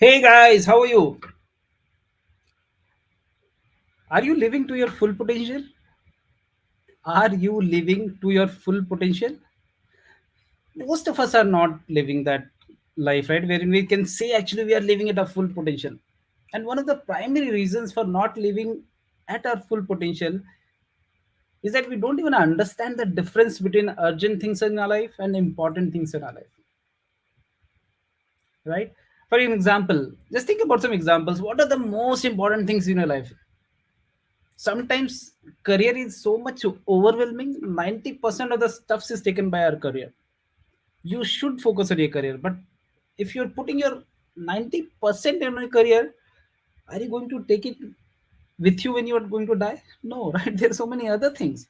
Hey guys, how are you? Are you living to your full potential? Are you living to your full potential? Most of us are not living that life, right? Wherein we can say actually we are living at our full potential. And one of the primary reasons for not living at our full potential is that we don't even understand the difference between urgent things in our life and important things in our life, right? For an example, just think about some examples. What are the most important things in your life? Sometimes career is so much overwhelming. 90% of the stuffs is taken by our career. You should focus on your career, but if you're putting your 90% in your career, are you going to take it with you when you are going to die? No. Right? There are so many other things.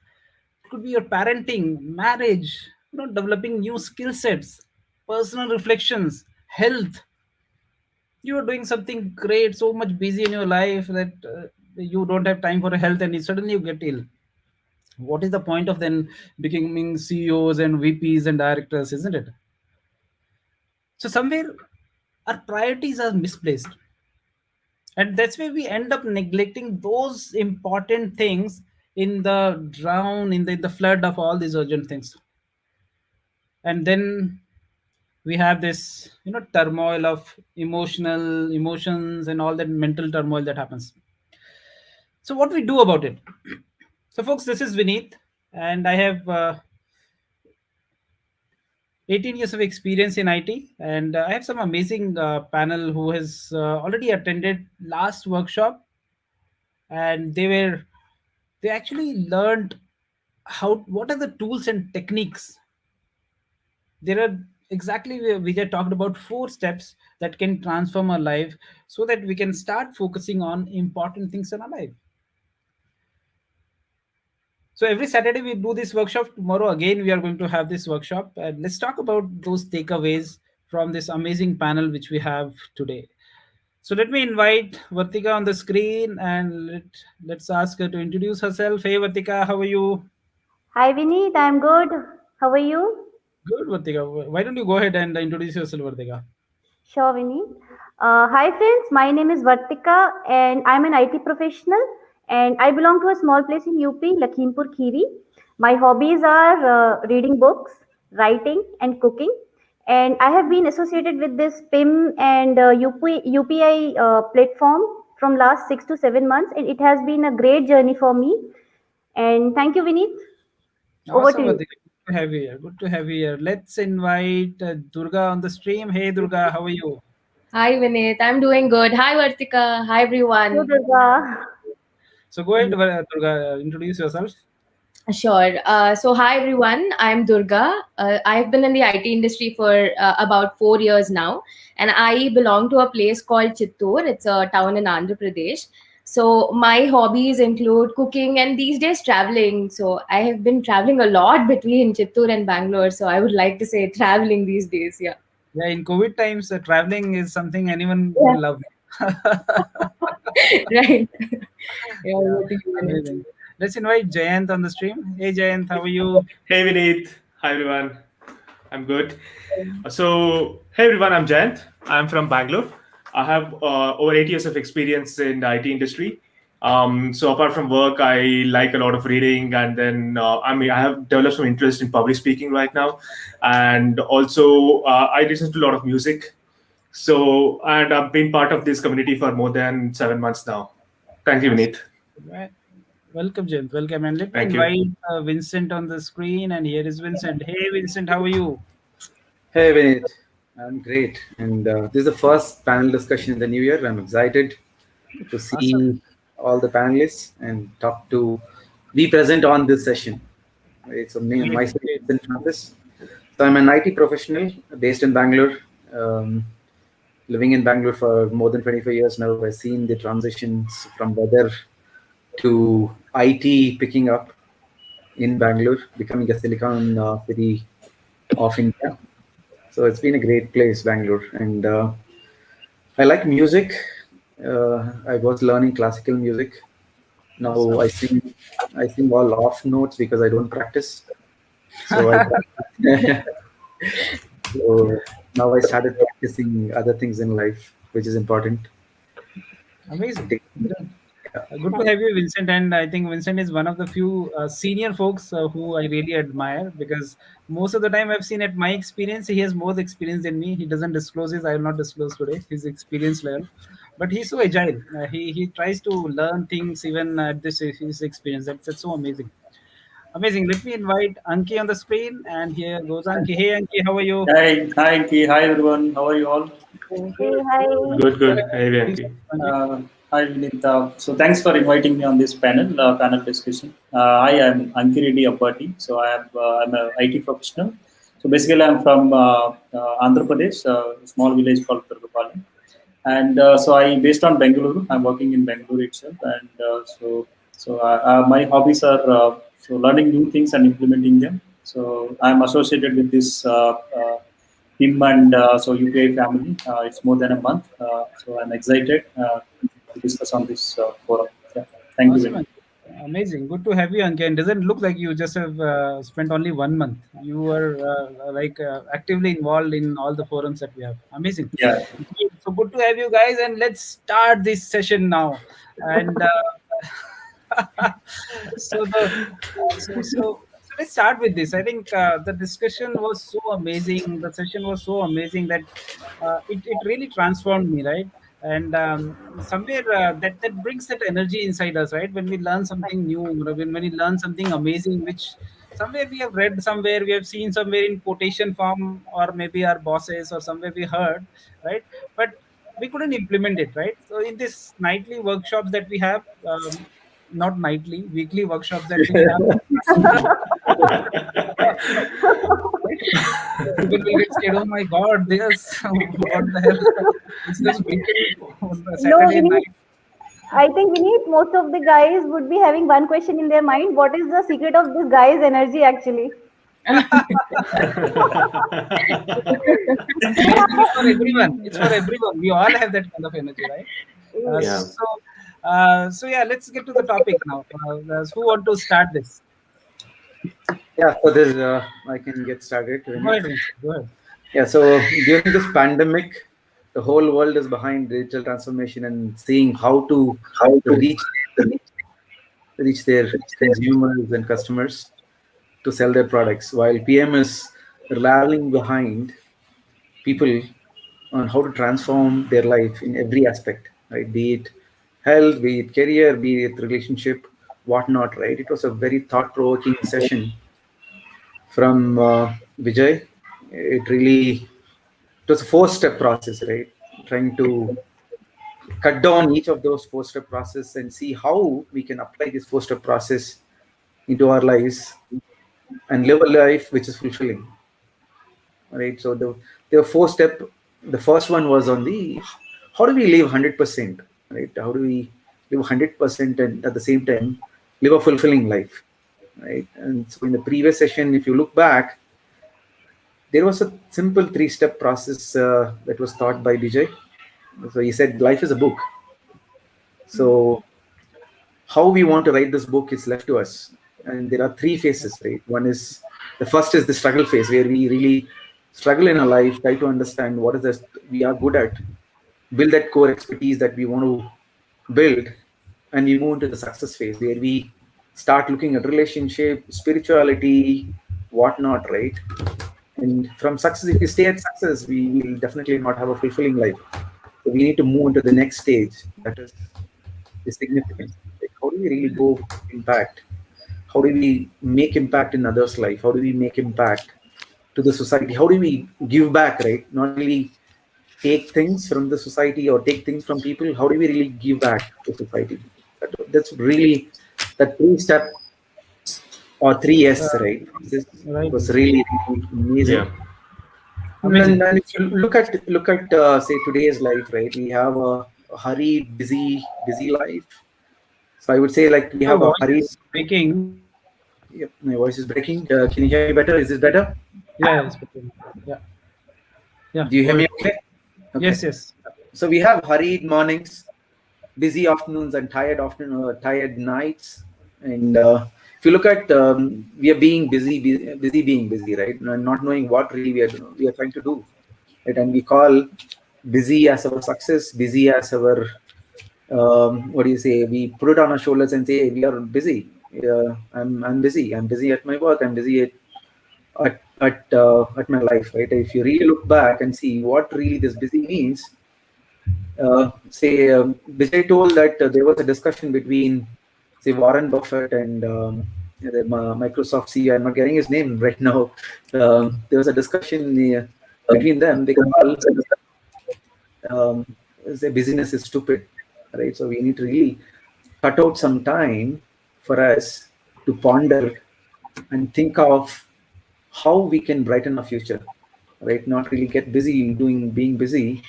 It could be your parenting, marriage, developing new skill sets, personal reflections, health. You are doing something great, so much busy in your life that you don't have time for health, and suddenly you get ill. What is the point of then becoming CEOs and VPs and directors, isn't it? So somewhere our priorities are misplaced, and that's where we end up neglecting those important things in the drown in the flood of all these urgent things. And then we have this turmoil of emotions and all that mental turmoil that happens. So what we do about it? So folks, this is Vineet, and I have 18 years of experience in IT, and I have some amazing panel who has already attended last workshop, and they actually learned how what are the tools and techniques. There are exactly Vijay talked about 4 steps that can transform our life, so that we can start focusing on important things in our life. So every Saturday we do this workshop. Tomorrow again we are going to have this workshop, and let's talk about those takeaways from this amazing panel which we have today. So let me invite Vertika on the screen, and let's ask her to introduce herself. Hey Vertika, how are you? Hi Vineet, I'm good. How are you? Good, Vertika. Why don't you go ahead and introduce yourself, Vertika? Sure, Vineet. Hi friends, my name is Vertika and I'm an IT professional and I belong to a small place in UP, Lakhimpur Khiri. My hobbies are reading books, writing and cooking. And I have been associated with this PIM and UPI platform from last 6 to 7 months, and it has been a great journey for me. And thank you, Vineet. Over to Awesome, you. Vertika. Good to have you here. Good to have you here. Let's invite Durga on the stream. Hey Durga, how are you? Hi Vineet, I'm doing good. Hi Vertika. Hi Hello, everyone. Durga. So go ahead, Durga. Introduce yourself. Sure. So hi everyone. I'm Durga. I've been in the IT industry for about 4 years now, and I belong to a place called Chittoor. It's a town in Andhra Pradesh. So my hobbies include cooking and these days traveling. So I have been traveling a lot between Chittoor and Bangalore. So I would like to say traveling these days. Yeah. Yeah, in COVID times, traveling is something anyone Yeah. will love. Right. Yeah. Yeah, Over to you, Vineet. amazing. Let's invite Jayant on the stream. Hey Jayant, how are you? Hey Vineet, hi everyone. I'm good. Hey everyone, I'm Jayant. I'm from Bangalore. I have over 8 years of experience in the IT industry. So apart from work, I like a lot of reading, and then I have developed some interest in public speaking right now, and also I listen to a lot of music. And I've been part of this community for more than 7 months now. Thank you, Awesome. Vineet. Right. Welcome, Jayant. Welcome. And let me Thank you. invite Vincent on the screen. And here is Vincent. Hey Vincent, how are you? Hey Vinit, I'm great. And this is the first panel discussion in the new year. I'm excited to Awesome. see all the panelists and be present on this session. Right, so Great, myself, great. Vincent Francis. So I'm an IT professional based in Bangalore, um, living in Bangalore for more than 25 years now. I've seen the transitions from weather to IT picking up in Bangalore, becoming a silicon city of India. So it's been a great place, Bangalore, and I like music. I was learning classical music. Now Awesome. I sing all off notes because I don't practice. So so now I started practicing other things in life. which is important. Amazing. Take- Good. yeah. Good to have you, Vincent. And I think Vincent is one of the few senior folks who I really admire, because most of the time I've seen at my experience, he has more experience than me. He doesn't disclose his, I will not disclose today, his experience level. But he's so agile. He tries to learn things even at this his experience. That's so amazing. Amazing. Let me invite Anki on the screen. And here goes Anki. Hey, Anki, how are you? Hi, Ki. Hi, everyone. How are you all? Hey, hi. Good, What good. are Hey, you Vianki. Anki? Hi, Vinit. So, thanks for inviting me on this panel discussion. I am Ankiredi Appati. So, I'm a IT professional. So, basically, I'm from Andhra Pradesh, a small village called Durg. And so, I based on Bengaluru. I'm working in Bengaluru itself, and my hobbies are learning new things and implementing them. So, I'm associated with this. Him and UPI family. It's more than a month, so I'm excited to discuss on this forum. Yeah. Thank you very Awesome. much. Anki. Amazing. Good to have you, Anki. And doesn't look like you just have spent only 1 month. You were actively involved in all the forums that we have. Amazing. Yeah. So good to have you guys. And let's start this session now. And so the so let's start with this. I think the discussion was so amazing. The session was so amazing that it really transformed me, right? And somewhere that brings that energy inside us, right? When we learn something new, when we learn something amazing, which somewhere we have read, somewhere we have seen, somewhere in quotation form, or maybe our bosses, or somewhere we heard, right? But we couldn't implement it, right? So in this nightly workshops that we have, not nightly, weekly workshops that we have, right? People will get scared. Oh my God, there's what the hell? It's this weekend on a No, Saturday Vinny, night. I think Vinny, most of the guys would be having one question in their mind. What is the secret of this guy's energy actually? Basically for everyone. It's for everyone. We all have that kind of energy, right? Uh, Yeah. so, so yeah, let's get to the topic now. Who want to start this? Yeah, so this I can get started. Go ahead, Vincent. Go ahead. Yeah, so during this pandemic, the whole world is behind digital transformation and seeing how to reach their consumers and customers to sell their products, while PM is rallying behind people on how to transform their life in every aspect, right? Be it health, be it career, be it relationship, whatnot, right? It was a very thought-provoking session from Vijay. It was a four-step process, right? Trying to cut down each of those four-step process and see how we can apply this four-step process into our lives and live a life which is fulfilling, right? So the four-step, the first one was on the how do we live 100%, right? How do we live 100% and at the same time live a fulfilling life, right? And so in the previous session, if you look back, there was a simple three-step process that was taught by Vijay. So he said life is a book. So how we want to write this book is left to us. And there are three phases, right? The first is the struggle phase, where we really struggle in our life, try to understand what is this we are good at, build that core expertise that we want to build, and we move into the success phase, where we start looking at relationship, spirituality, whatnot, right? And from success, if we stay at success, we will definitely not have a fulfilling life. So we need to move into the next stage, that is the significance. Like, how do we really go impact? How do we make impact in others' life? How do we make impact to the society? How do we give back, right? Not really take things from the society or take things from people. How do we really give back to society? That's really that three-step or 3S, right? This Right, was Vincent. really, really amazing. Yeah. Amazing. And if you look at say today's life, right? We have a hurried, busy life. So I would say like we Your have a voice hurried. is breaking. Yep, my voice is breaking. Can you hear me better? Is this better? Yeah, it's breaking. Yeah, yeah. Do you Go hear me ahead. okay? Okay. Yes, yes. So we have hurried mornings, busy afternoons, and tired nights. And if you look at, we are being busy being busy, right? Not knowing what really we are trying to do, right? And we call busy as our success, busy as our what do you say? We put it on our shoulders and say, hey, we are busy. I'm busy. I'm busy at my work. I'm busy at my life, right? If you really look back and see what really this busy means, say Vijay told that there was a discussion between say Warren Buffett and the Microsoft CEO. I'm not getting his name right now. There was a discussion between them because say busyness is stupid, right? So we need to really cut out some time for us to ponder and think of how we can brighten our future, right? Not really get busy being busy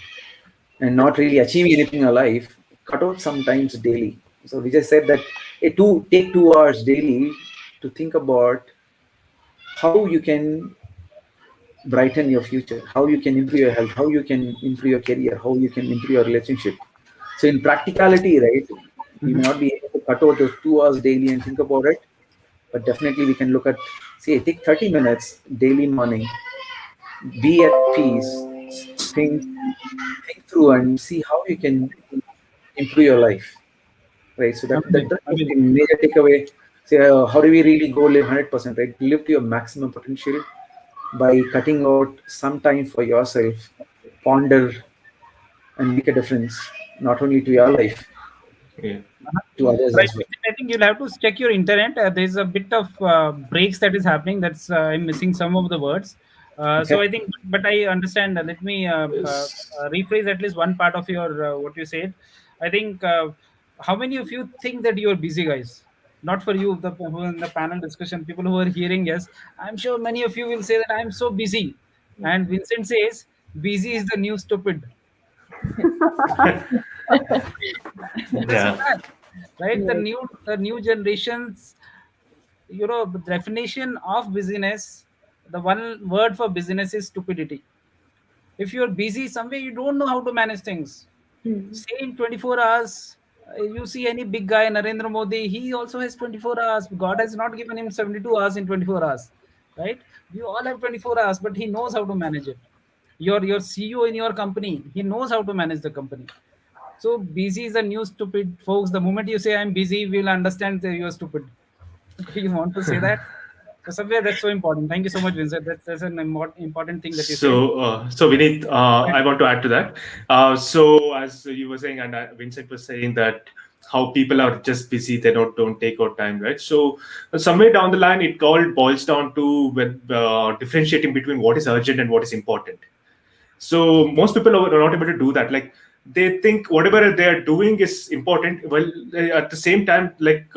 and not really achieving anything in our life. Cut out some times daily. So we just said that take 2 hours daily to think about how you can brighten your future, how you can improve your health, how you can improve your career, how you can improve your relationship. So in practicality, right, we may not be able to cut out those 2 hours daily and think about it, but definitely we can look at, say, take 30 minutes daily morning, be at peace, think through and see how you can improve your life, right? So Amazing, that's the amazing. major takeaway. Say, how do we really go live 100%, right? Live to your maximum potential by cutting out some time for yourself, ponder and make a difference, not only to your life, Yeah. to others Right. as well. I think you'll have to check your internet. There's a bit of breaks that is happening. That's I'm missing some of the words. So Okay. I think, but I understand. Let me rephrase at least one part of your what you said. I think how many of you think that you are busy, guys? Not for you, the people in the panel discussion, people who are hearing. Yes, I'm sure many of you will say that I'm so busy. And Vincent says, busy is the new stupid. Just Yeah. imagine, right? Yes. The new generations, the definition of busyness, the one word for busyness is stupidity. If you're busy somewhere, you don't know how to manage things. Hmm. Same 24 hours. You see any big guy, Narendra Modi, he also has 24 hours. God has not given him 72 hours in 24 hours, right? We all have 24 hours, but he knows how to manage it. Your CEO in your company, he knows how to manage the company. So busy is a new stupid, folks. The moment you say I'm busy, we'll understand that you're stupid. You want to say that? So somewhere that's so important. Thank you so much, Vincent. That's an important thing that you said. So Vineet, I want to add to that. So as you were saying, and Vincent was saying that how people are just busy, they don't take out time, right? So somewhere down the line, it all boils down to when differentiating between what is urgent and what is important. So most people are not able to do that. Like they think whatever they are doing is important. Well, at the same time, like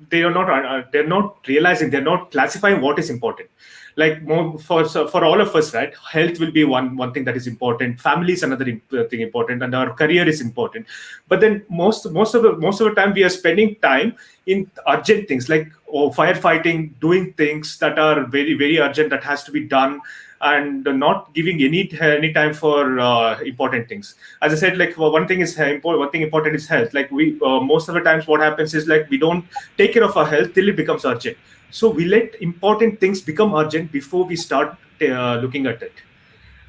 they're not realizing, they're not classifying what is important. Like more for all of us, right? Health will be one thing that is important. Family is another thing important, and our career is important. But then most of the time we are spending time in urgent things like firefighting, doing things that are very very urgent that has to be done, and not giving any time for important things. As I said, like one thing is important. One thing important is health. Like we most of the times, what happens is like we don't take care of our health till it becomes urgent. So we let important things become urgent before we start looking at it.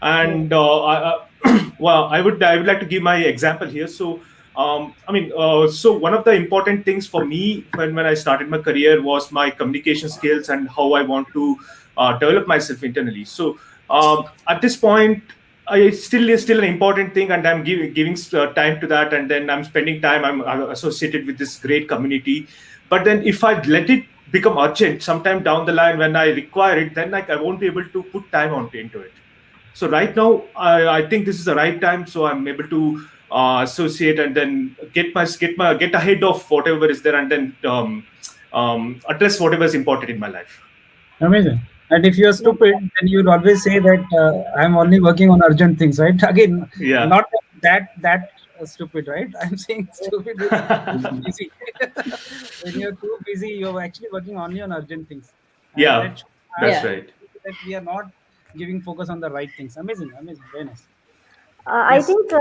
And well, I would like to give my example here. So so one of the important things for me when I started my career was my communication skills and how I want to develop myself internally. So at this point, I still is still an important thing, and I'm giving time to that, and then I'm spending time. I'm associated with this great community, but then if I let it become urgent sometime down the line when I require it, then like I won't be able to put time into it. So right now, I think this is the right time. So I'm able to associate and then get ahead of whatever is there, and then address whatever is important in my life. Amazing. And if you're stupid, then you'll always say that I'm only working on urgent things, right? Again, Yeah. not that stupid, right? I'm saying stupid is busy. When you're too busy, you're actually working only on urgent things, and Yeah, that shows that's Yeah. right. that we are not giving focus on the right things. Amazing, amazing, very nice. I Yes, think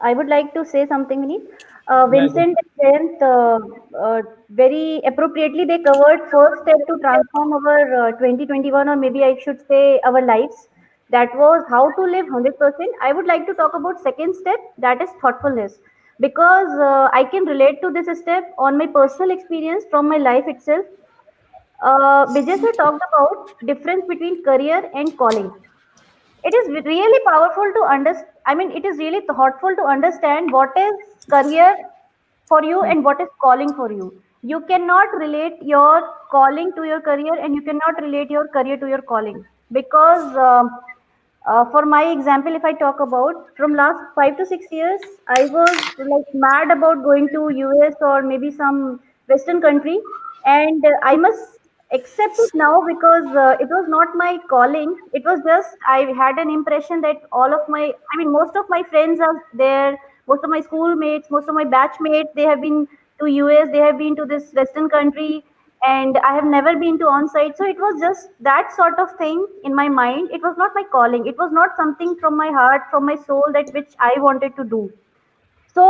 I would like to say something, Vineet. yeah, go. Vincent and Jayant very appropriately they covered first step to transform our 2021, or maybe I should say our lives. That was how to live 100%. I would like to talk about second step, that is thoughtfulness, because I can relate to this step on my personal experience from my life itself. Vijay sir talked about difference between career and calling. It is really powerful to understand. I mean, it is really thoughtful to understand what is career for you and what is calling for you. You cannot relate your calling to your career, and you cannot relate your career to your calling, because for my example, if I talk about from last 5 to 6 years, I was like mad about going to US or maybe some Western country, and I must accept it now because it was not my calling. It was just I had an impression that all of my, I mean, most of my friends are there, most of my schoolmates, most of my batchmates, they have been to US, they have been to this Western country, and I have never been to on site. So it was just that sort of thing in my mind. It was not my calling. It was not something from my heart, from my soul, that which I wanted to do. So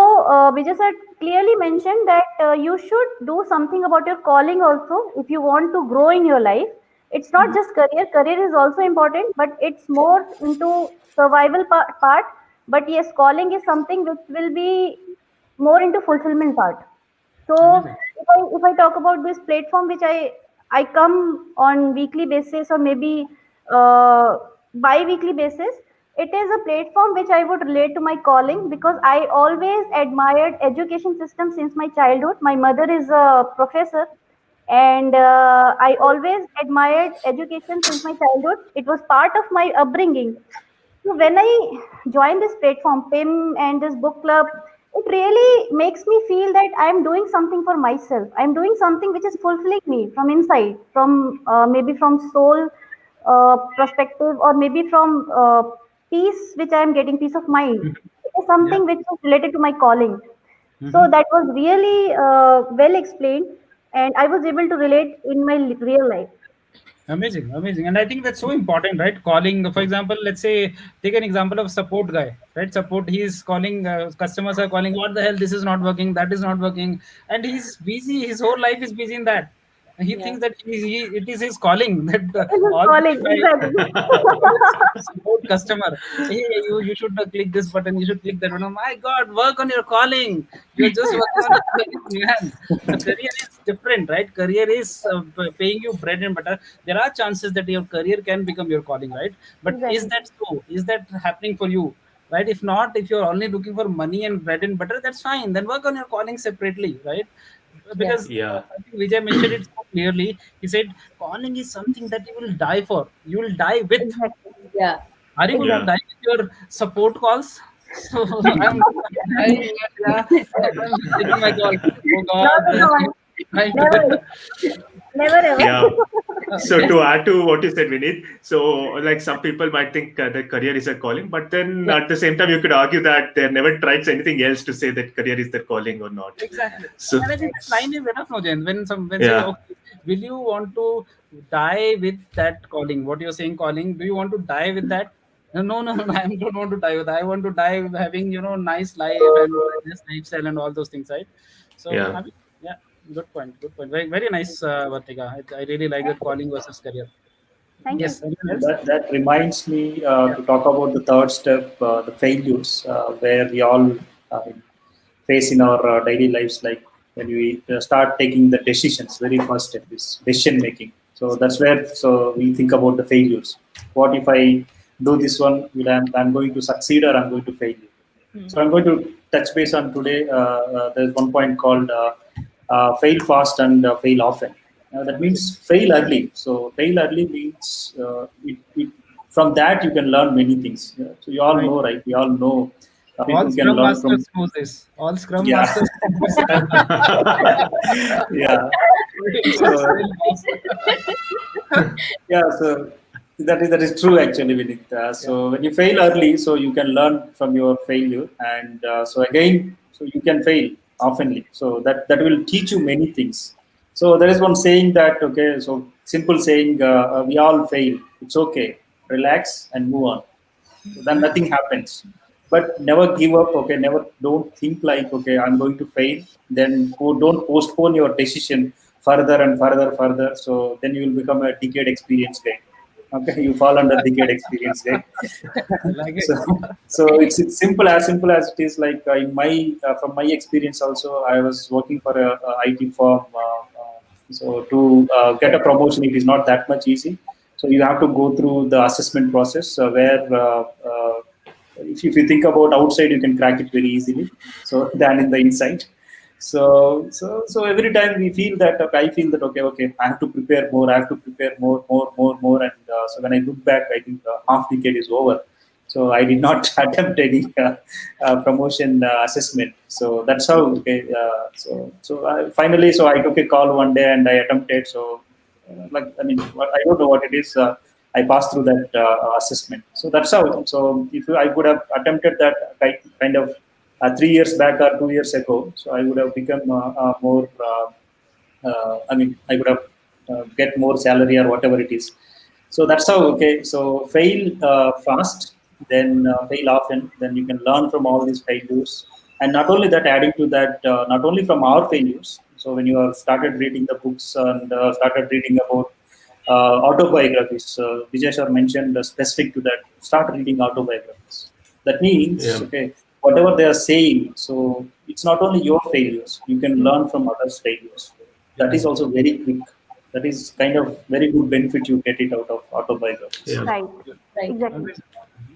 Vijay sir clearly mentioned that you should do something about your calling also if you want to grow in your life. It's not just career. Career is also important, but it's more into survival part. But yes, calling is something which will be more into fulfillment part. So Amazing. if I talk about this platform which I come on weekly basis or maybe bi-weekly basis, it is a platform which I would relate to my calling, because I always admired education system since my childhood. My mother is a professor, and I always admired education since my childhood. It was part of my upbringing. So when I join this platform, PIM and this book club, it really makes me feel that I'm doing something for myself. I'm doing something which is fulfilling me from inside, from maybe from soul perspective, or maybe from peace, which I'm getting peace of mind. It is Yeah. something which is related to my calling. So Mhm. that was really well explained, and I was able to relate in my real life. Amazing, amazing. And I think that's so important, right? Calling, for example, let's say, take an example of support guy, right? Support, he's calling, customers are calling, what the hell, this is not working, that is not working. And he's busy, his whole life is busy in that. And he Yeah. thinks that it is his calling that It is all the calling, time exactly. always support customer. Hey, you should click this button, you should click that button. My God, work on your calling. You're just working on your calling, man. The career is different, right? Career is paying you bread and butter. There are chances that your career can become your calling, right? But is Exactly. that so? Is that happening for you? Right? If not, if you're only looking for money and bread and butter, that's fine. Then work on your calling separately, right? Yeah. Because Yeah. I think Vijay mentioned it so clearly. He said, calling is something that you will die for. You will die with. Exactly. Yeah. Are you going to Exactly. Yeah. die with your support calls? So I'm dying. Yeah, I'm taking my call. Oh Not God, at all. trying Never. to. Never ever. Yeah. So Yes, to add to what you said, Vinit, so like some people might think that career is a calling, but then yeah, at the same time, you could argue that they never tried anything else to say that career is their calling or not. exactly. So And I think that line is enough, no, Jen. When say, yeah, okay, will you want to die with that calling? What you're saying, calling? Do you want to die with that? No, no, no, no. I don't want to die with that. I want to die with having nice life and nice lifestyle and all those things, right? So yeah. I mean, yeah, good point. Good point. Very very nice, Vartika. I really like that calling versus career. Thank you. Yes. Anyone else? That reminds me Yeah. to talk about the third step, the failures, where we all face in our daily lives, like when we start taking the decisions. Very first step is decision making. So that's where we think about the failures. What if I do this one? I'm going to succeed or I'm going to fail? So I'm going to touch base on today. There's one point called fail fast and fail often. That Amazing. means fail early. So fail early means from that you can learn many things. Yeah. So you all Right. know, right? We all know All people can Scrum learn Masters from. know this. All Scrum Yeah, Masters know this. yeah. Fail fast, So fail fast. yeah, so that is true actually, Vinit. Yeah. So when you fail early, so you can learn from your failure, and so again, so you can fail oftenly. So that will teach you many things. So there is one saying that, okay, so simple saying, we all fail. It's okay. Relax and move on. So then nothing happens. But never give up. Okay, never don't think like, okay, I'm going to fail. Then don't postpone your decision further and further. So then you will become a decade experience guy. Okay, you fall under decade experience, right? Like it. so, it's simple as it is. Like in my from my experience, also I was working for a IT firm. So to get a promotion, it is not that much easy. So you have to go through the assessment process where if you think about outside, you can crack it very easily. So than in the inside. So every time we feel that I feel that okay, I have to prepare more. I have to prepare more. And so when I look back, I think half decade is over. So I did not attempt any promotion assessment. So that's how. Okay. Finally, so I took a call one day and I attempted. So I don't know what it is. I passed through that assessment. So that's how. So if I would have attempted that kind of 3 years back or 2 years ago, so I would have become more. I would have get more salary or whatever it is. So that's how. Okay, so fail fast, then fail often. Then you can learn from all these failures, and not only that, adding to that, not only from our failures. So when you have started reading the books and started reading about autobiographies, Vijay sir mentioned specific to that. Start reading autobiographies. That means okay, whatever they are saying. So it's not only your failures. You can learn from others' failures. That is also very quick. That is kind of very good benefit you get it out of autobiographies. Yeah. Right. Right. Exactly.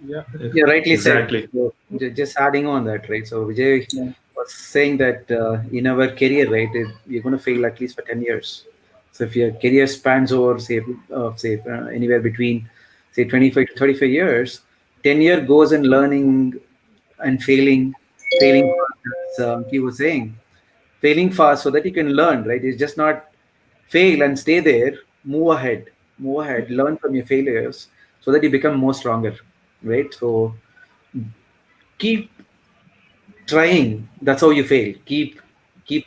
Yeah. Yeah, rightly Exactly. said. So, just adding on that, right? So Vijay Yeah. was saying that in our career, right, you're going to fail at least for 10 years. So if your career spans over, say anywhere between, say, 25 to 35 years, 10-year goes in learning and failing fast, as he was saying, failing fast so that you can learn, right? It's just not fail and stay there, move ahead, learn from your failures so that you become more stronger, right? So keep trying. That's how you fail. Keep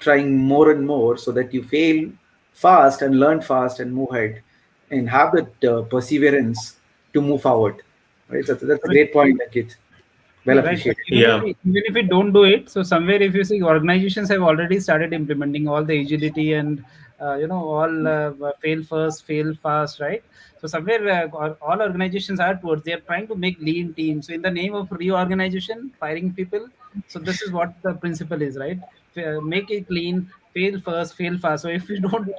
trying more and more so that you fail fast and learn fast and move ahead and have that perseverance to move forward, right? That's a great point, Ankit. Well Right. But appreciated. Yeah. even if we don't do it, so somewhere if you see organizations have already started implementing all the agility and all fail first, fail fast, right? So somewhere all organizations are towards they are trying to make lean teams. So in the name of reorganization, firing people. So this is what the principle is, right? Make it lean, fail first, fail fast. So if we don't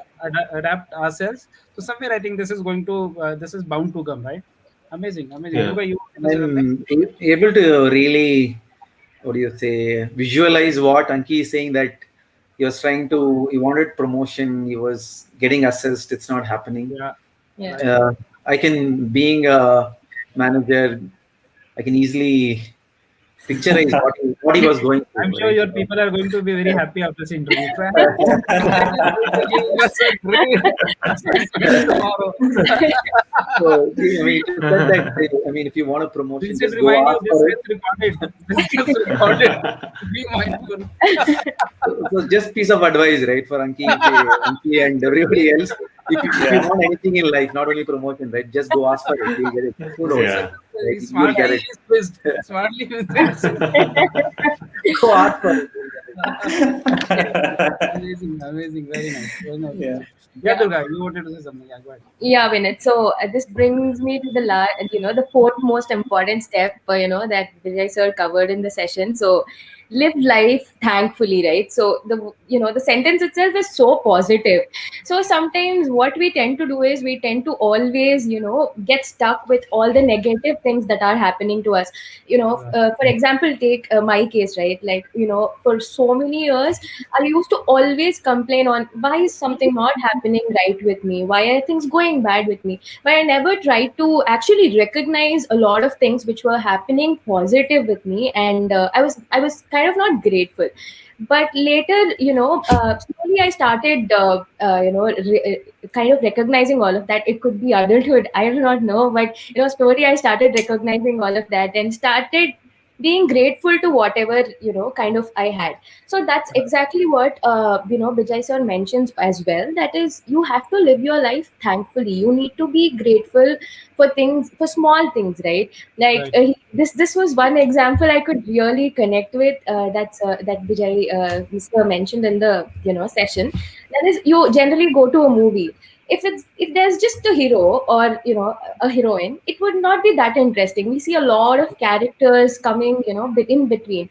adapt ourselves, so somewhere I think this is going to this is bound to come, right? Amazing, amazing. Yeah. Durga, you want to say something? I'm able to really, what do you say, visualize what Anki is saying, that he wanted promotion, he was getting assessed, it's not happening. Yeah. Yeah. I can, being a manager, I can easily picturize what he was going I'm through, sure right? your people are going to be very happy after this interview. So that is going to give us a great success tomorrow. So, I mean, to tell that, I mean, if you want a promotion, Vincent, just go remind you, ask this for gets recorded. This gets recorded. Be mindful. it. So just piece of advice, right, for Anki and everybody else. If you want anything in life, not only promotion, right, just go ask for it. You'll get it. Who knows? Yeah. Right? You'll get Smartly it. is twist. Smartly Vincent. Go ask for it. Amazing, amazing. Very nice. Very nice. Yeah. Yeah, Durga, you wanted to say something. Yeah, go ahead. Yeah, Vinit. So this brings me to the fourth most important step, that Vijay sir covered in the session. So live life thankfully, right? So the sentence itself is so positive. So sometimes what we tend to do is we tend to always, get stuck with all the negative things that are happening to us. For example, take my case, right? Like, for so many years, I used to always complain on why is something not happening right with me? Why are things going bad with me? But I never tried to actually recognize a lot of things which were happening positive with me, and I was kind of not grateful. But later, slowly I started, kind of recognizing all of that. It could be adulthood, I do not know, but slowly I started recognizing all of that and started being grateful to whatever kind of I had. So that's exactly what Vijay sir mentions as well. That is, you have to live your life thankfully. You need to be grateful for things, for small things, right? Like Right. this was one example I could really connect with. That Vijay sir mentioned in the session. That is, you generally go to a movie. if there's just a hero or a heroine, it would not be that interesting. We see a lot of characters coming, in between.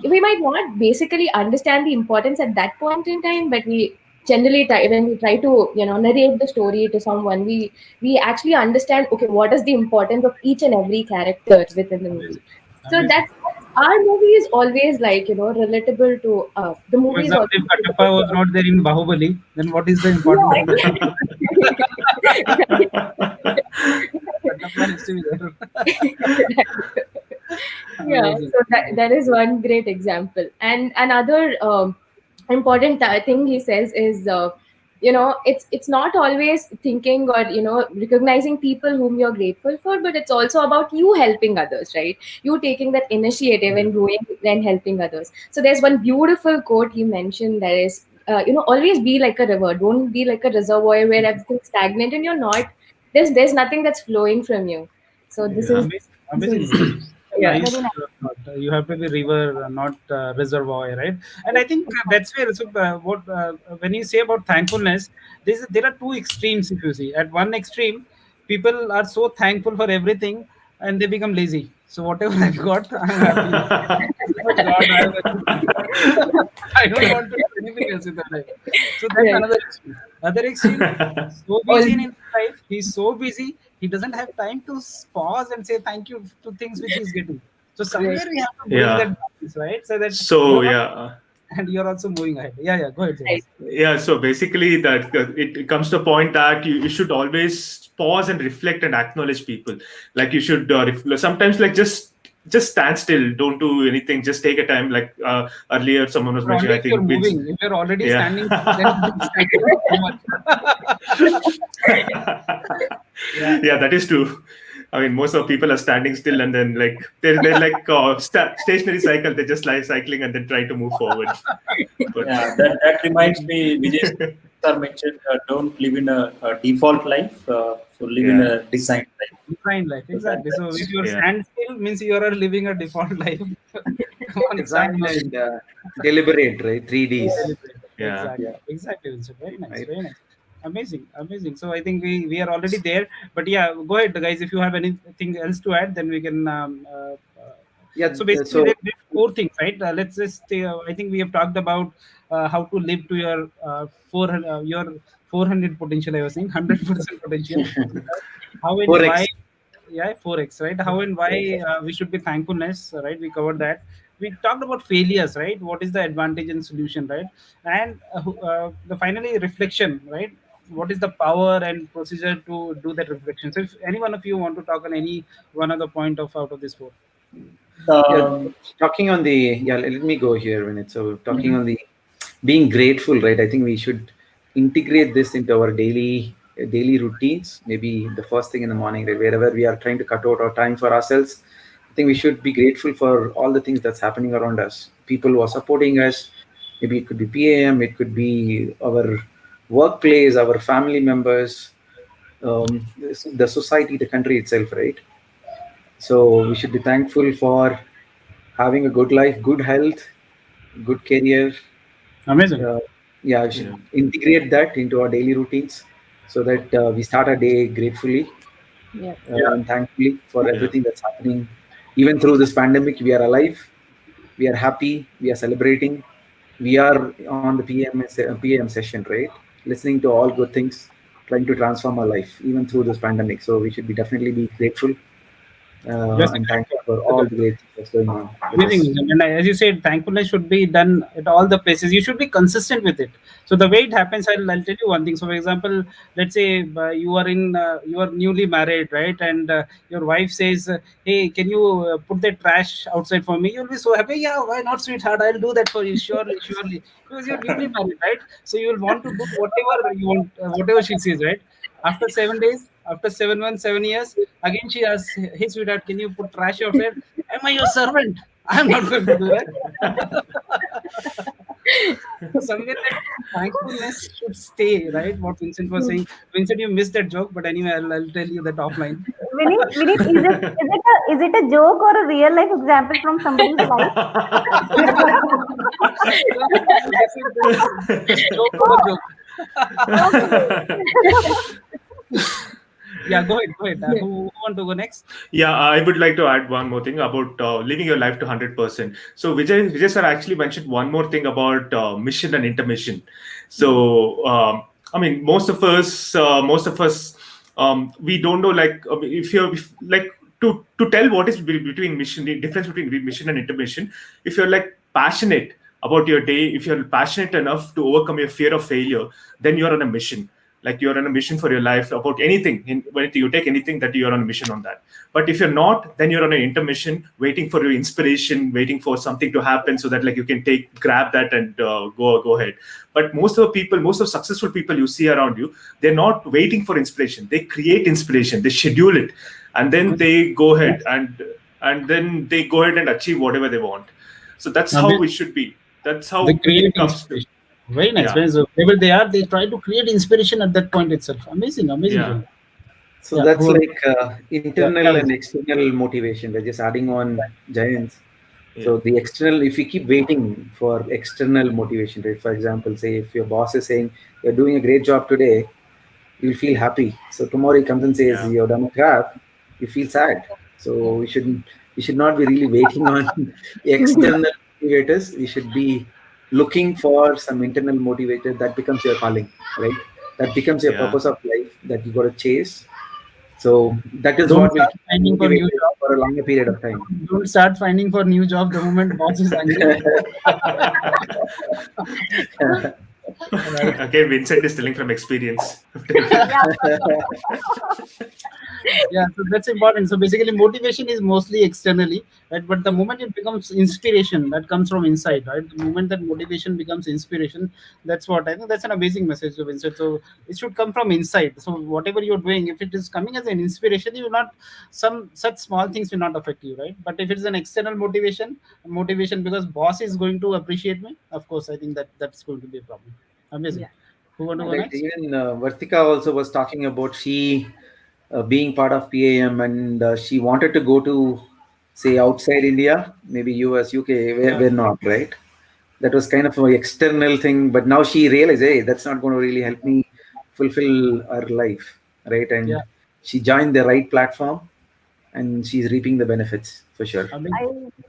We might not basically understand the importance at that point in time, but we generally try, when we try to narrate the story to someone, we actually understand, okay, what is the importance of each and every character within the movie. So Amazing. that's our movie is always like relatable to the For movie is example, if always Katappa relatable was to us. not there in Bahubali, then what is the importance of the Katappa has to be there. Yeah, Amazing. so that is one great example. And another important thing he says is it's not always thinking or recognizing people whom you're grateful for, but it's also about you helping others, right? You taking that initiative and going and helping others. So there's one beautiful quote he mentioned, that is always be like a river, don't be like a reservoir where everything's stagnant and you're not, there's nothing that's flowing from you. So this Yeah. is Amazing. this Amazing. is yeah. Nice. Very nice. Thought. You have to be river, not reservoir, right? And I think that's where. So, what when you say about thankfulness, there are two extremes. If you see, at one extreme, people are so thankful for everything, and they become lazy. So whatever I've got, I'm happy. So much God, I have achieved. I don't want to do anything else in my life. So that's Right. another extreme. Other extreme, so busy in his life, he's so busy, he doesn't have time to pause and say thank you to things which he's getting. So Right. somewhere we have to bring that Yeah. balance, right? So that So you're not, yeah. and you're also moving ahead. Yeah, yeah. Go ahead, Right. James. Yeah, so basically that it comes to a point that you should always pause and reflect and acknowledge people. Like you should sometimes like just stand still, don't do anything, just take a time. Like earlier someone was But only mentioning, I if you're think Vince. moving. If you're already Yeah. standing, then it's thank you so much. Yeah, Yeah, that is true. I mean, most of people are standing still, and then like they're like stationary cycle. They just like cycling and then try to move forward. But Yeah, that reminds me, Vijay sir mentioned, don't live in a default life, so live in yeah, a designed life. design life, So that, exactly. So if that's you're yeah, standstill, means you are living a default life. Come on, stand Design now. and deliberate, right? 3Ds. Celebrate. yeah. Exactly, Yeah, exactly. Vincent. Very nice, right. very nice. Amazing, amazing. So I think we are already there. But yeah, go ahead, guys. If you have anything else to add, then we can. Yeah. So basically, So there's four things, right? Let's just. I think we have talked about how to live to your 400 potential. I was saying 100% potential. How and why? 4x. Yeah, 4x, right? How and why we should be thankfulness, right? We covered that. We talked about failures, right? What is the advantage and solution, right? And the finally reflection, right? What is the power and procedure to do that reflection? So if any one of you want to talk on any one of the point of out of this four. Yeah, Um, talking on the let me go here a minute. So talking Mhm. on the being grateful, right? I think we should integrate this into our daily routines. Maybe the first thing in the morning, right? Wherever we are trying to cut out our time for ourselves, I think we should be grateful for all the things that's happening around us. People who are supporting us. Maybe it could be PAM, it could be our workplace, our family members, the society, the country itself, right? So we should be thankful for having a good life, good health, good career. Amazing. Uh, yeah, we Yeah. should integrate that into our daily routines so that we start our day gratefully Yeah. Yeah. and thankfully for Yeah. everything that's happening. Even through this pandemic, we are alive, we are happy, we are celebrating, we are on the PM session, right? Listening to all good things, trying to transform our life even through this pandemic. So we should be definitely be grateful That's a and great thankful one. for That's a all great the one. great things that's going on with Amazing, us. Vincent. And as you said, thankfulness should be done at all the places. You should be consistent with it. So the way it happens, I'll tell you one thing. So, for example, let's say you are newly married, right? And your wife says, "Hey, can you put the trash outside for me?" You'll be so happy. Yeah, why not, sweetheart? I'll do that for you, surely, surely, because you're newly married, right? So you will want to do whatever you want, whatever she says, right? After 7 days, after 7 months, 7 years, again she asks, "Hey, sweetheart, can you put trash outside?" Am I your servant? I'm not going to do that. So somewhere that thankfulness should stay, right? What Vincent was saying. Vincent, you missed that joke, but anyway, I'll tell you that offline. Vinny, is it a joke or a real life example from somebody's life? This is joke over joke. Yeah, go ahead. Who want to go next? Yeah, I would like to add one more thing about living your life to 100%. So Vijay sir actually mentioned one more thing about mission and intermission. So I mean, we don't know, like, if like to tell what is between mission, the difference between mission and intermission. If you're like passionate about your day, if you're passionate enough to overcome your fear of failure, then you're on a mission. Like, you're on a mission for your life about anything. When you take anything, that you're on a mission on that. But if you're not, then you're on an intermission, waiting for your inspiration, waiting for something to happen, so that like you can grab that and go ahead. But most of successful people you see around you, they're not waiting for inspiration. They create inspiration, they schedule it, and then they go ahead and then they go ahead and achieve whatever they want. So that's how we should be. That's how They create it comes to. inspiration. Very nice. Yeah. Very nice. Wherever they are, they try to create inspiration at that point itself. Amazing. Yeah. So Yeah, that's who- like internal Yeah. and external motivation. We're just adding on Jayant's. Yeah. So the external, if you keep waiting for external motivation, right? For example, say if your boss is saying you're doing a great job today, you'll feel happy. So tomorrow he comes and says you're done with crap, you feel sad. So we should not be really waiting on external motivators. We should be looking for some internal motivator. That becomes your calling, right? That becomes your purpose of life that you got to chase. So that is Don't what will start keep finding you for new motivated job. for a longer period of time. Don't start finding for new job the moment boss is angry. Okay, Vincent is telling from experience. Yeah, so that's important. So basically, motivation is mostly externally, right? But the moment it becomes inspiration, that comes from inside, right? The moment that motivation becomes inspiration, that's what I think. That's an amazing message to Vincent. So it should come from inside. So whatever you're doing, if it is coming as an inspiration, you will not, some such small things will not affect you, right? But if it is an external motivation because boss is going to appreciate me, of course, I think that's going to be a problem. Amazing. Yeah. Who want to go Like next? even Vertika also was talking about she being part of PAM, and she wanted to go to, say, outside India, maybe US, UK, we're not, right? That was kind of an external thing, but now she realized, hey, that's not going to really help me fulfill her life, right? And she joined the right platform, and she's reaping the benefits for sure.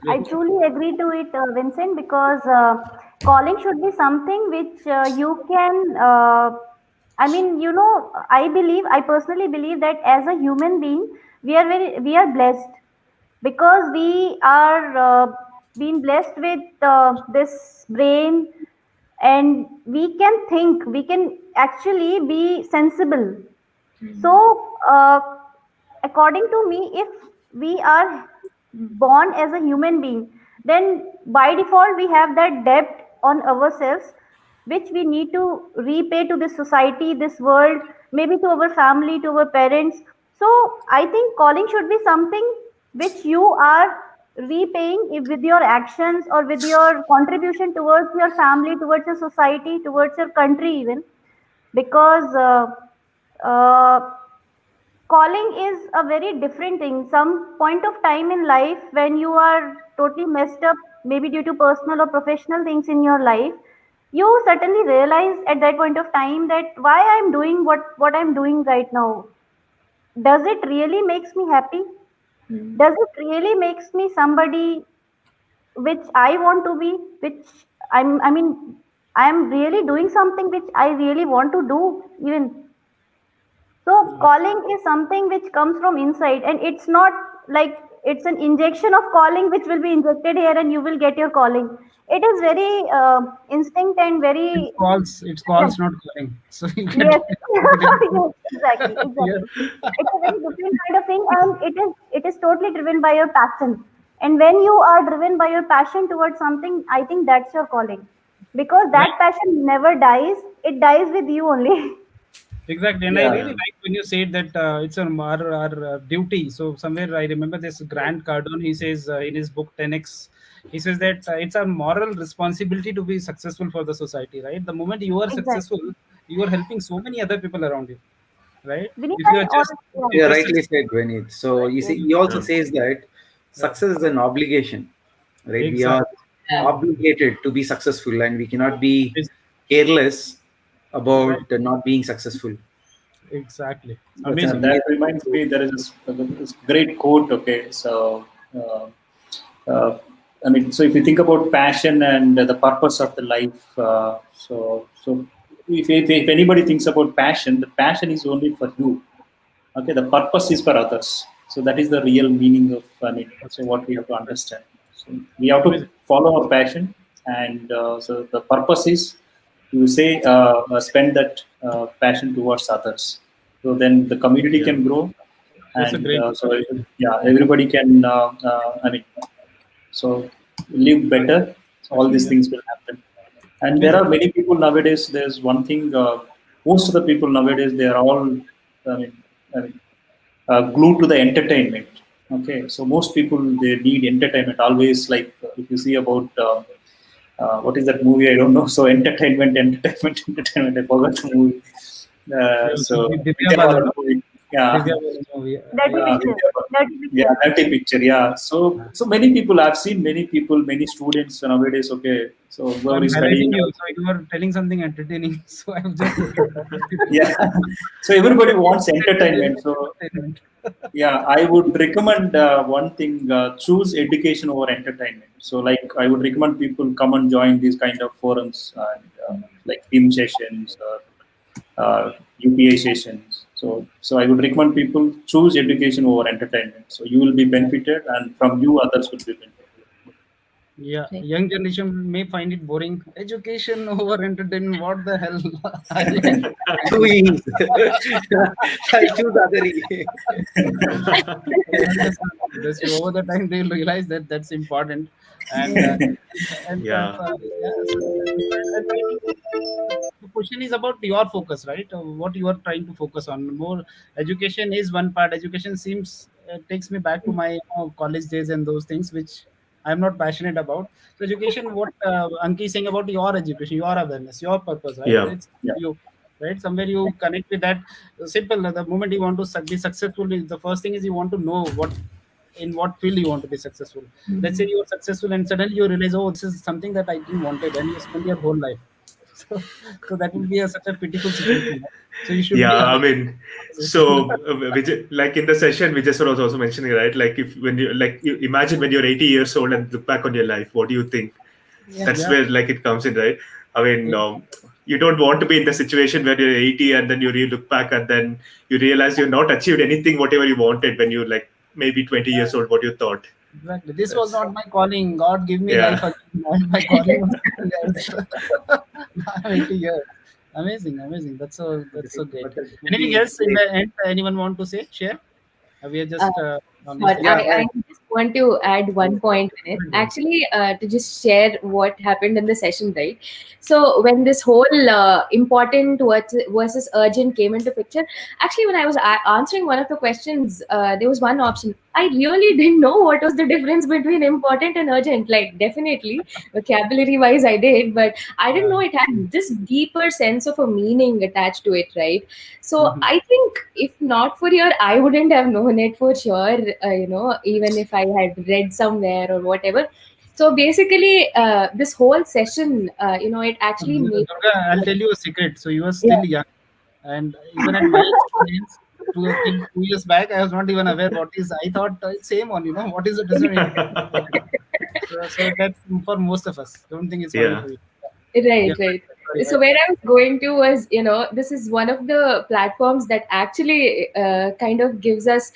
I truly agree to it, Vincent, because calling should be something which you can. I personally believe that as a human being, we are blessed because we are being blessed with this brain, and we can think. We can actually be sensible. So, according to me, if we are born as a human being, then by default we have that debt on ourselves, which we need to repay to this society, this world, maybe to our family, to our parents. So I think calling should be something which you are repaying with your actions or with your contribution towards your family, towards your society, towards your country, even because. Uh, Calling is a very different thing. Some point of time in life when you are totally messed up, maybe due to personal or professional things in your life, you certainly realize at that point of time that why I'm doing what I'm doing right now. Does it really makes me happy? Does it really makes me somebody which I want to be, which I'm really doing something which I really want to do even. So calling is something which comes from inside, and it's not like it's an injection of calling which will be injected here and you will get your calling. It is very instinct and very It's calls, not calling. So you get yes, yes, exactly. Yeah. It's a very different kind of thing, and it is totally driven by your passion. And when you are driven by your passion towards something, I think that's your calling, because that passion never dies. It dies with you only. Exactly, and I really like when you said that it's our duty. So somewhere I remember this Grant Cardone. He says in his book 10x, he says that it's a moral responsibility to be successful for the society. Right, the moment you are Exactly. successful, you are helping so many other people around you. Right, Vinit, if you are just Yeah, rightly said, Vinit. So you see, he also says that success is an obligation, right? We are obligated to be successful, and we cannot be careless about not being successful. Exactly. That's Amazing. That amazing. reminds me, there is this great quote. Okay, so uh, uh, I mean, so if you think about passion and the purpose of the life, so if anybody thinks about passion, the passion is only for you. Okay, the purpose is for others. So that is the real meaning of, I mean, so what we have to understand. So we have to Amazing. follow our passion, and so the purpose is, you say, spend that passion towards others. So then the community Yeah. can grow, That's a and great. yeah, everybody can. I mean, so live better. So all these Yeah. things will happen. And there Amazing. are many people nowadays. There's one thing. Most of the people nowadays, they are all, I mean, I mean glued to the entertainment. Okay, so most people, they need entertainment always. Like if you see about what is that movie? I don't know. So entertainment, entertainment, entertainment. I forgot the movie. Yeah, so So Divya Vidya Balan, Balan no? movie. Yeah, Divya Balan movie. Dirty Yeah. picture. Vidya Balan. Dirty Yeah, picture. dirty picture. Yeah. So many people. I've seen many people, many students nowadays. Okay, so So whoever I'm is studying. highlighting you. So you were telling something entertaining. So I'm just looking at Yeah. So everybody wants entertainment. So entertainment. yeah, I would recommend one thing: choose education over entertainment. So, like, I would recommend people come and join these kind of forums, and like team sessions or UPI sessions. So I would recommend people choose education over entertainment. So you will be benefited, and from you, others will be benefited. Yeah, Right. young generation may find it boring. Education over entertainment. What the hell? Doing. I'll choose other. Just over the time they realize that that's important, and Yeah. yeah. So, and I think the question is about your focus, right? What you are trying to focus on. More education is one part. Education seems takes me back to my college days and those things which I'm not passionate about. So education, what Anki is saying about your education, your awareness, your purpose, right? Yeah. It's Yeah. you, right? Somewhere you connect with that. Simple. The moment you want to be successful, the first thing is you want to know what in what field you want to be successful. Let's say you are successful and suddenly you realize, oh, this is something that I didn't wanted, and you spend your whole life. So, so that will be such a pitiful situation. Right? So you should be Yeah, I aware mean, of the situation. so like in the session, we just was also mentioning, right? Like if when you like you imagine when you're 80 years old and look back on your life, what do you think? Yeah. That's Yeah. where like it comes in, right? I mean, Yeah. you don't want to be in the situation where you're 80 and then you look back and then you realize you've not achieved anything, whatever you wanted when you like maybe 20 years old, what you thought. Exactly. This was That's not my calling. God give me life yeah, again. My calling was something else. I'm 80 years. Amazing, amazing. That's so great. But the Anything beauty else in is, the end? Anyone want to say? Share? We are Uh, just almost But there. yeah, I just want to add one point in it. Actually, to just share what happened in the session, right? So when this whole important versus urgent came into picture, actually, when I was answering one of the questions, there was one option. I really didn't know what was the difference between important and urgent. Like, definitely, vocabulary-wise, I did, but I didn't know it had this deeper sense of a meaning attached to it, right? So Mhm. I think if not for your, I wouldn't have known it for sure. Even if I had read somewhere or whatever. So basically, this whole session, it actually made. Durga, I'll tell you a secret. So you were Yeah. still young, and even at my experience, till 2 years back, I was not even aware what is. I thought it's same one. What is the difference? So that's for most of us. Don't think it's only yeah, for you. Right, Yes, right. sorry. So where I was going to was, this is one of the platforms that actually kind of gives us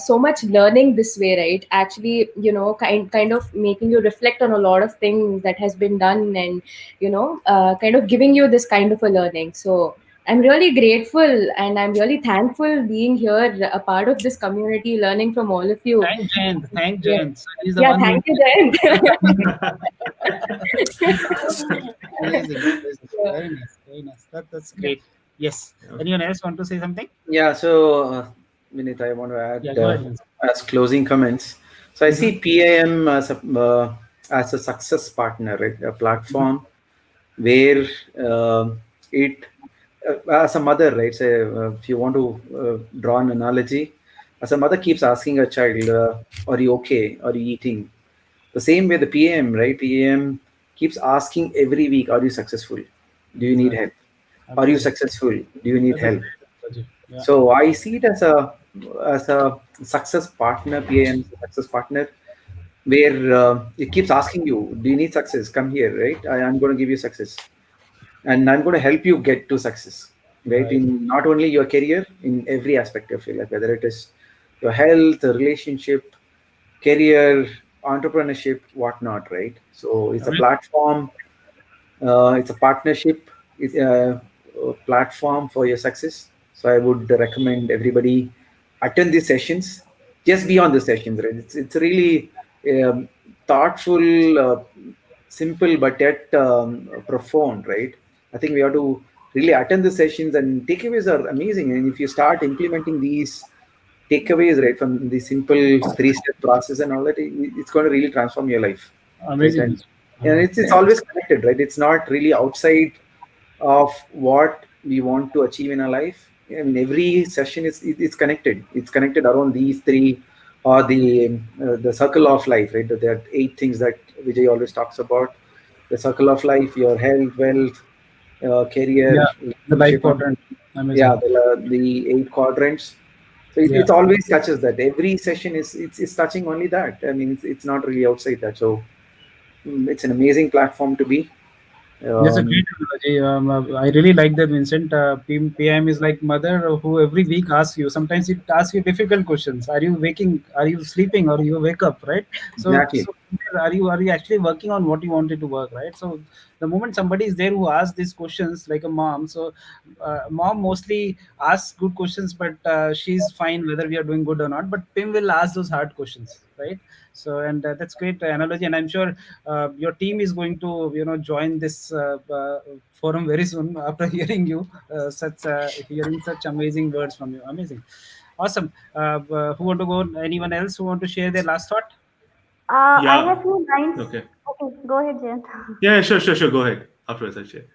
so much learning this way, right? Actually, kind of making you reflect on a lot of things that has been done, and kind of giving you this kind of a learning. So I'm really grateful and I'm really thankful being here, a part of this community, learning from all of you. Thank Jayant. Thank Yeah, Jayant. So he's the yeah. one who. Thank you, Jayant. Amazing, amazing. Yeah. Very nice, very nice. That's great. Yes. Anyone else want to say something? yeah. So, Vinit, I want to Yeah, add go ahead. Vincent. as closing comments. So I see PAM as a success partner, right? A platform where it as a mother, right? Say, if you want to draw an analogy, as a mother keeps asking her child, "Are you okay? Are you eating?" The same way the PM, right? PM keeps asking every week, "Are you successful? Do you need Exactly. help?" Are you Amazing. successful? Do you need That's a help? great analogy. Yeah. So I see it as a success partner, PAM success partner, where it keeps asking you, do you need success? Come here, right? I'm going to give you success, and I'm going to help you get to success, right? Right. In not only your career, in every aspect of your life, whether it is your health, relationship, career, entrepreneurship, whatnot, right? So it's a Amazing. platform, it's a partnership, it's a platform for your success. So I would recommend everybody attend these sessions. Just be on the sessions, right? It's really thoughtful, simple, but yet profound, right? I think we have to really attend the sessions, and takeaways are amazing. And if you start implementing these takeaways, right, from the simple three-step process and all that, it's going to really transform your life, right? Amazing. And it's always connected, right? It's not really outside of what we want to achieve in our life. I mean, every session it's connected. It's connected around these three, or the circle of life, right? There are 8 things that Vijay always talks about. The circle of life: your health, wealth, career, Yeah. The life relationship, and quadrant. yeah, Amazing. the 8 quadrants. So Yeah. it always touches that. Every session it's touching only that. I mean, it's not really outside that. So it's an amazing platform to be. That's a Um, great analogy. I really like that, Vincent. PM is like mother who every week asks you. Sometimes it asks you difficult questions. Are you waking? Are you sleeping? Or you wake up? Right. exactly. So are you actually working on what you wanted to work? Right. So the moment somebody is there who asks these questions, like a mom. So mom mostly asks good questions, but she's fine whether we are doing good or not. But Pim will ask those hard questions, right? So, and that's great analogy, and I'm sure your team is going to join this forum very soon after hearing you hearing such amazing words from you. Amazing, awesome. Who want to go? Anyone else who want to share their last thought? I have Yeah. few lines. Okay. Okay, go ahead, Jayant. Yeah, sure. Go ahead. Afterwards, I'll share.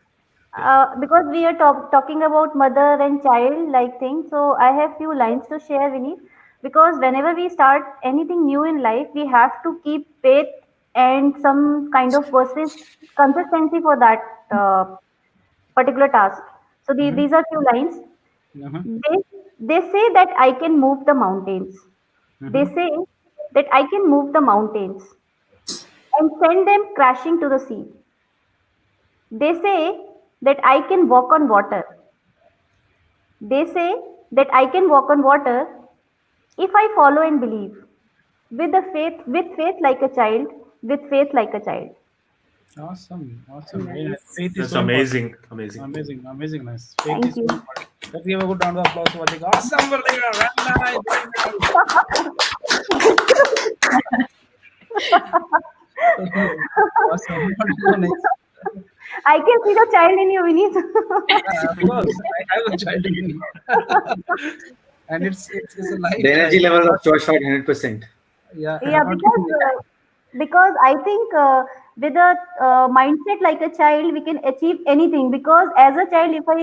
Yeah. Because we are talking about mother and child like thing, so I have few lines to share, Vinny. Because whenever we start anything new in life, we have to keep faith and some kind of consistency for that particular task. So Mm-hmm. these are few lines. Uh-huh. They, they say that I can move the mountains. They Mm-hmm. say that I can move the mountains and send them crashing to the sea. They say that I can walk on water. They say that I can walk on water if I follow and believe. With faith like a child, with faith like a child. Awesome. Very nice. Nice. Faith is That's so important. amazing. Amazing. Amazing, nice. Faith Thank is so you. important. Let's give a good round of applause for Vertika. Awesome, Vertika. Very nice. Awesome. Who want to go next? I can see the child in you, Vinith. Of course, I have a child in me, and it's a light The energy child. levels of George Floyd 100%. Yeah, Yeah, not to be. because I think with a mindset like a child, we can achieve anything. Because as a child, if I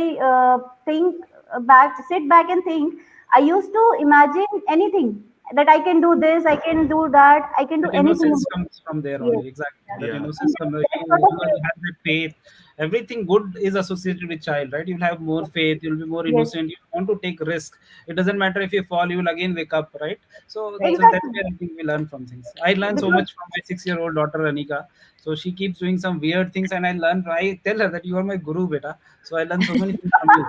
sit back and think, I used to imagine anything that I can do this, I can do that, I can do That anything. innocence comes from there Yes. only. Exactly. That Yeah. innocence comes. That You sort of will have that faith. Everything good is associated with child, right? You'll have more faith. You'll be more yes, innocent. You want to take risk. It doesn't matter if you fall. You will again wake up, right? So that's exactly. where I think we learn from things. I learn so Because much from my 6-year-old daughter Anika. So she keeps doing some weird things, and I learn. I tell her that you are my guru, beta. So I learn so many things from you,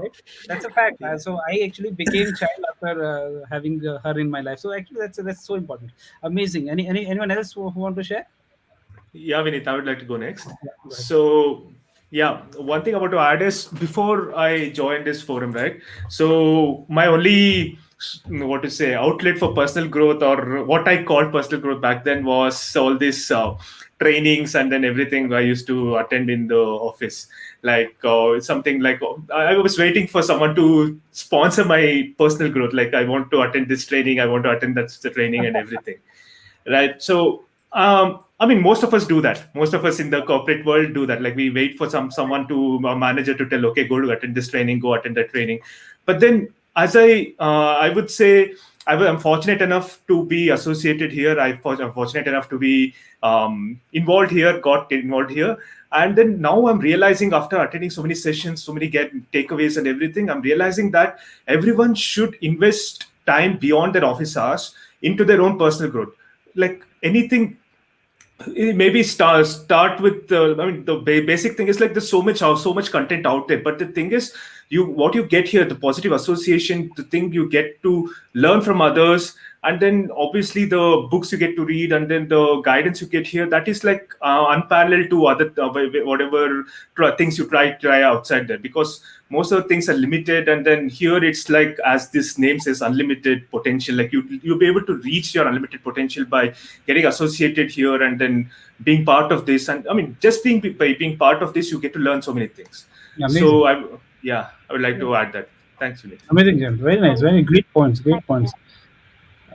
right? That's a fact. So I actually became child after having her in my life. So actually, that's so important. Amazing. Anyone else who want to share? Yeah, Vinit, I would like to go next. Yeah, go ahead. So, yeah, one thing I want to add is before I joined this forum, right? So, my only what to say outlet for personal growth, or what I called personal growth back then, was all these trainings and then everything I used to attend in the office. Like something like I was waiting for someone to sponsor my personal growth. Like, I want to attend this training, I want to attend that the training and everything, right? So I mean, most of us do that. Most of us in the corporate world do that. Like, we wait for someone to a manager to tell, okay, go to attend this training, go attend that training. But then, as I would say, I'm fortunate enough to be associated here. I'm fortunate enough to be involved here, got involved here. And then now I'm realizing, after attending so many sessions, so many get takeaways and everything, I'm realizing that everyone should invest time beyond their office hours into their own personal growth. Like anything, maybe start with the basic thing is like there's so much content out there, but the thing is, what you get here, the positive association, the thing you get to learn from others, and then obviously the books you get to read, and then the guidance you get here, that is like unparalleled to other whatever things you try outside there, because most of the things are limited, and then here it's like, as this name says, unlimited potential. Like you'll be able to reach your unlimited potential by getting associated here, and then being part of this. And I mean, just by being part of this, you get to learn so many things. Amazing. So I would like to add that. Thanks, Vinay. Amazing, Jayant. Very nice. Very great points. Great points.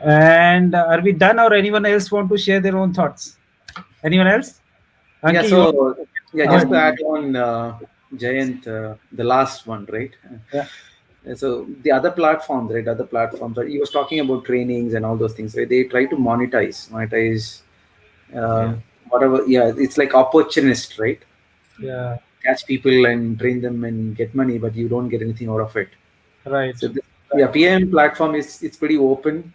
And are we done, or anyone else want to share their own thoughts? Anyone else? Yeah, Anki, so just to add on, Jayant, the last one, right? Yeah. So the other platforms, right? Other platforms. He was talking about trainings and all those things. Right? They try to monetize whatever. Yeah, it's like opportunist, right? Yeah. Catch people and train them and get money, but you don't get anything out of it. Right. So PIM platform it's pretty open.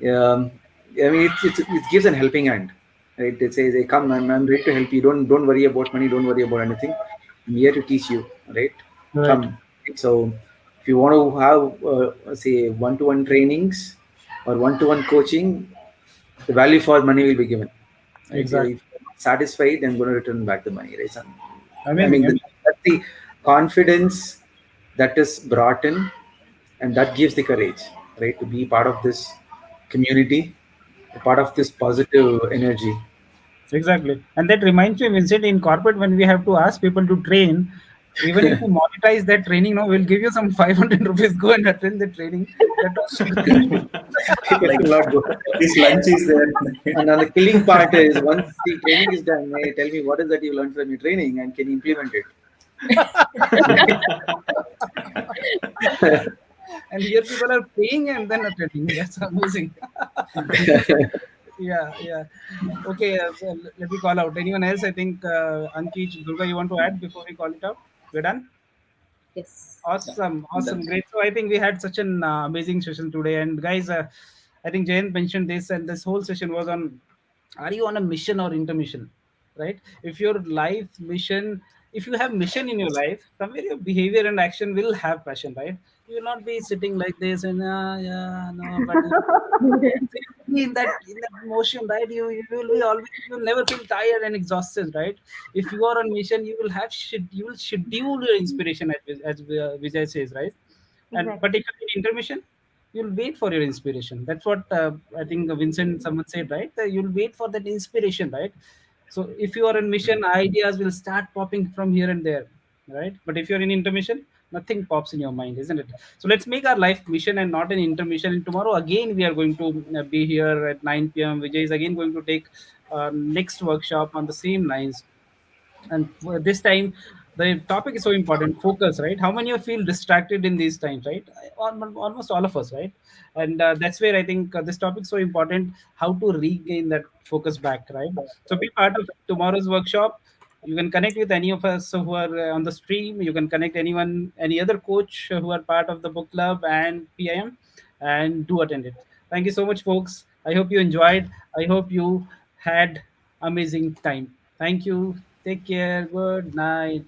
I mean, it gives an helping hand. Right? It says, "Hey, come, I'm ready to help you. Don't worry about money. Don't worry about anything. I'm here to teach you." Right? Right. Come. So if you want to have say one-to-one trainings or one-to-one coaching, the value for money will be given. Right? Exactly. If you're not satisfied, then I'm going to return back the money. Right? So, Amazing. that's the confidence that is brought in, and that gives the courage, right, to be part of this community, part of this positive energy. Exactly. And that reminds me, Vincent, in corporate, when we have to ask people to train, even if you monetize that training, no, we'll give you some 500 rupees. Go and attend the training. Like, This lunch is there. and on the killing part is, once the training is done, hey, tell me what is that you learned from your training and can you implement it? And here people are paying and then attending. That's amazing. Yeah. Okay, so let me call out. Anyone else? I think Ankit, Durga, you want to add before we call it out? We're done? Yes. Awesome, great. So I think we had such an amazing session today. And guys, I think Jayant mentioned this, and this whole session was on: are you on a mission or intermission? Right? If your life mission, if you have mission in your life, somewhere your behavior and action will have passion, right? You will not be sitting like this and but in that motion, right? You will be always, you will never feel tired and exhausted, right? If you are on mission, you will have you will schedule your inspiration, as Vijay says, right? And Exactly. but if you're in intermission, you'll wait for your inspiration. That's what I think Vincent someone said, right? That you'll wait for that inspiration, right? So if you are in mission, ideas will start popping from here and there, right? But if you're in intermission, nothing pops in your mind, isn't it? So let's make our life mission and not an intermission. And tomorrow again we are going to be here at 9 p.m. Vijay is again going to take next workshop on the same lines. And this time the topic is so important, focus, right? How many of you feel distracted in these times, right? Almost all of us, right? And that's where I think this topic is so important, how to regain that focus back, right? So be part of tomorrow's workshop. You can connect with any of us who are on the stream. You can connect any other coach who are part of the book club and PIM, and do attend it. Thank you so much, folks. I hope you enjoyed. I hope you had amazing time. Thank you. Take care. Good night.